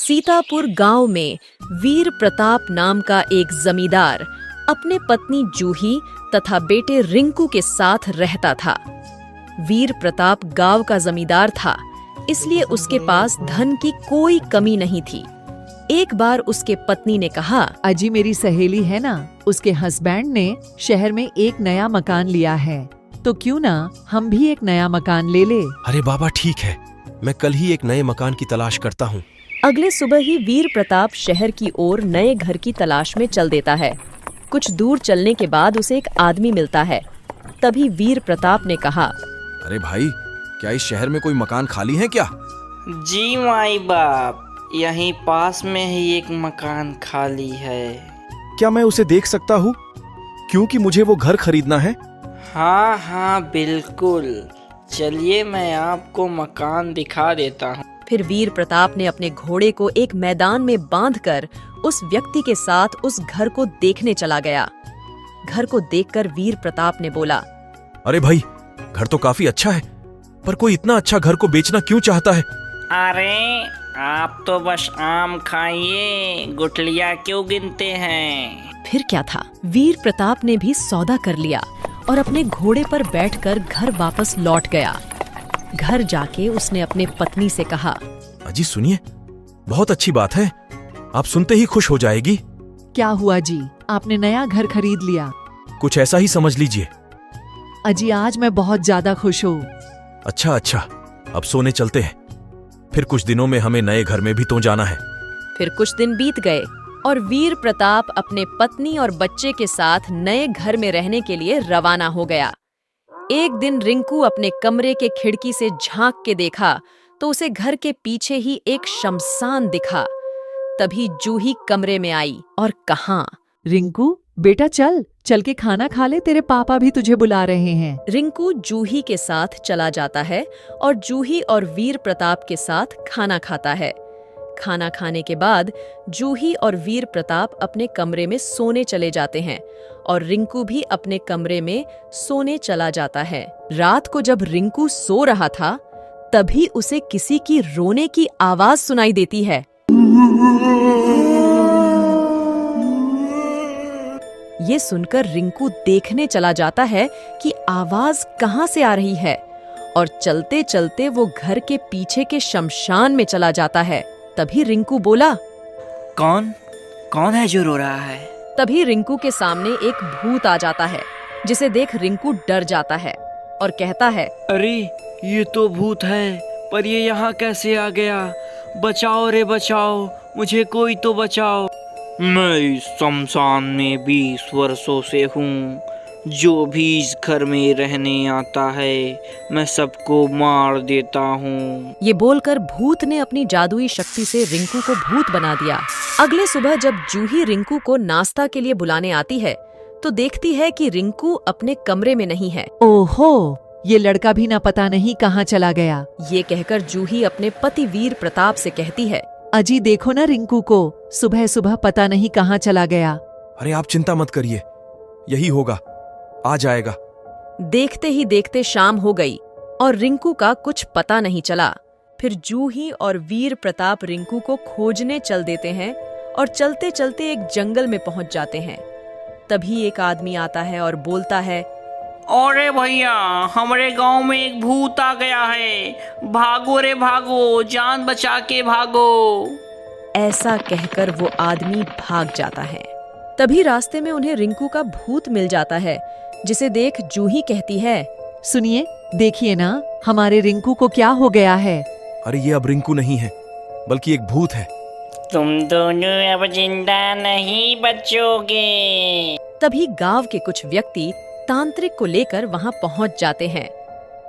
सीतापुर गांव में वीर प्रताप नाम का एक जमींदार अपने पत्नी जूही तथा बेटे रिंकू के साथ रहता था। वीर प्रताप गांव का जमींदार था, इसलिए उसके पास धन की कोई कमी नहीं थी। एक बार उसके पत्नी ने कहा, अजी मेरी सहेली है ना, उसके हस्बैंड ने शहर में एक नया मकान लिया है, तो क्यों ना हम भी एक नया मकान ले ले। अरे बाबा ठीक है, मैं कल ही एक नए मकान की तलाश करता हूँ। अगले सुबह ही वीर प्रताप शहर की ओर नए घर की तलाश में चल देता है। कुछ दूर चलने के बाद उसे एक आदमी मिलता है। तभी वीर प्रताप ने कहा, अरे भाई, क्या इस शहर में कोई मकान खाली है क्या? जी माई बाप, यहीं पास में ही एक मकान खाली है। क्या मैं उसे देख सकता हूँ? क्योंकि मुझे वो घर खरीदना है। हाँ हाँ बिल्कुल, चलिए मैं आपको मकान दिखा देता हूँ। फिर वीर प्रताप ने अपने घोड़े को एक मैदान में बांधकर उस व्यक्ति के साथ उस घर को देखने चला गया। घर को देखकर वीर प्रताप ने बोला, अरे भाई, घर तो काफी अच्छा है, पर कोई इतना अच्छा घर को बेचना क्यों चाहता है? अरे आप तो बस आम खाइए, गुठलियाँ क्यों गिनते हैं? फिर क्या था, वीर प्रताप ने भी सौदा कर लिया और अपने घोड़े पर बैठकर घर वापस लौट गया। घर जाके उसने अपने पत्नी से कहा, अजी सुनिए, बहुत अच्छी बात है, आप सुनते ही खुश हो जाएगी। क्या हुआ जी, आपने नया घर खरीद लिया? कुछ ऐसा ही समझ लीजिए। अजी आज मैं बहुत ज्यादा खुश हूँ। अच्छा, अब सोने चलते हैं, फिर कुछ दिनों में हमें नए घर में भी तो जाना है। फिर कुछ दिन बीत गए और वीर प्रताप अपने पत्नी और बच्चे के साथ नए घर में रहने के लिए रवाना हो गया। एक दिन रिंकू अपने कमरे के खिड़की से झांक के देखा तो उसे घर के पीछे ही एक शमशान दिखा। तभी जूही कमरे में आई और कहा, रिंकू बेटा चल के खाना खा ले, तेरे पापा भी तुझे बुला रहे हैं। रिंकू जूही के साथ चला जाता है और जूही और वीर प्रताप के साथ खाना खाता है। खाना खाने के बाद जूही और वीर प्रताप अपने कमरे में सोने चले जाते हैं और रिंकू भी अपने कमरे में सोने चला जाता है। रात को जब रिंकू सो रहा था, तभी उसे किसी की रोने की आवाज सुनाई देती है। ये सुनकर रिंकू देखने चला जाता है कि आवाज कहां से आ रही है, और चलते चलते वो घर के पीछे के शमशान में चला जाता है। तभी रिंकू बोला, कौन है जो रो रहा है? तभी रिंकू के सामने एक भूत आ जाता है, जिसे देख रिंकू डर जाता है और कहता है, अरे ये तो भूत है, पर ये यहाँ कैसे आ गया? बचाओ रे बचाओ, मुझे कोई तो बचाओ। मैं इस शमशान में 20 वर्षों से हूँ। जो भी इस घर में रहने आता है, मैं सबको मार देता हूँ। ये बोलकर भूत ने अपनी जादुई शक्ति से रिंकू को भूत बना दिया। अगले सुबह जब जूही रिंकू को नाश्ता के लिए बुलाने आती है, तो देखती है कि रिंकू अपने कमरे में नहीं है। ओहो, ये लड़का भी ना पता नहीं कहाँ चला गया। ये कहकर जूही अपने पति वीर प्रताप से कहती है, अजी देखो ना रिंकू को, सुबह सुबह पता नहीं कहाँ चला गया। अरे आप चिंता मत करिए, यही होगा, आ जाएगा। देखते ही देखते शाम हो गई और रिंकू का कुछ पता नहीं चला। फिर जूही और वीर प्रताप रिंकू को खोजने चल देते हैं और चलते चलते एक जंगल में पहुंच जाते हैं। तभी एक आदमी आता है और बोलता है, अरे भैया, हमारे गांव में एक भूत आ गया है, भागो रे भागो, जान बचा के भागो। ऐसा कहकर वो आदमी भाग जाता है। तभी रास्ते में उन्हें रिंकू का भूत मिल जाता है, जिसे देख जूही कहती है, सुनिए, देखिए ना हमारे रिंकू को क्या हो गया है। अरे ये अब रिंकू नहीं है, बल्कि एक भूत है। तुम दोनों अब जिंदा नहीं बचोगे। तभी गांव के कुछ व्यक्ति तांत्रिक को लेकर वहां पहुंच जाते हैं।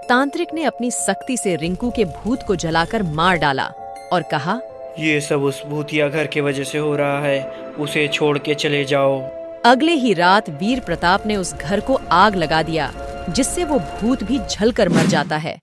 तांत्रिक ने अपनी सख्ती से रिंकू के भूत को जलाकर मार डाला और कहा, ये सब उस भूतिया घर के वजह से हो रहा है, उसे छोड़ के चले जाओ। अगले ही रात वीर प्रताप ने उस घर को आग लगा दिया, जिससे वो भूत भी जलकर मर जाता है।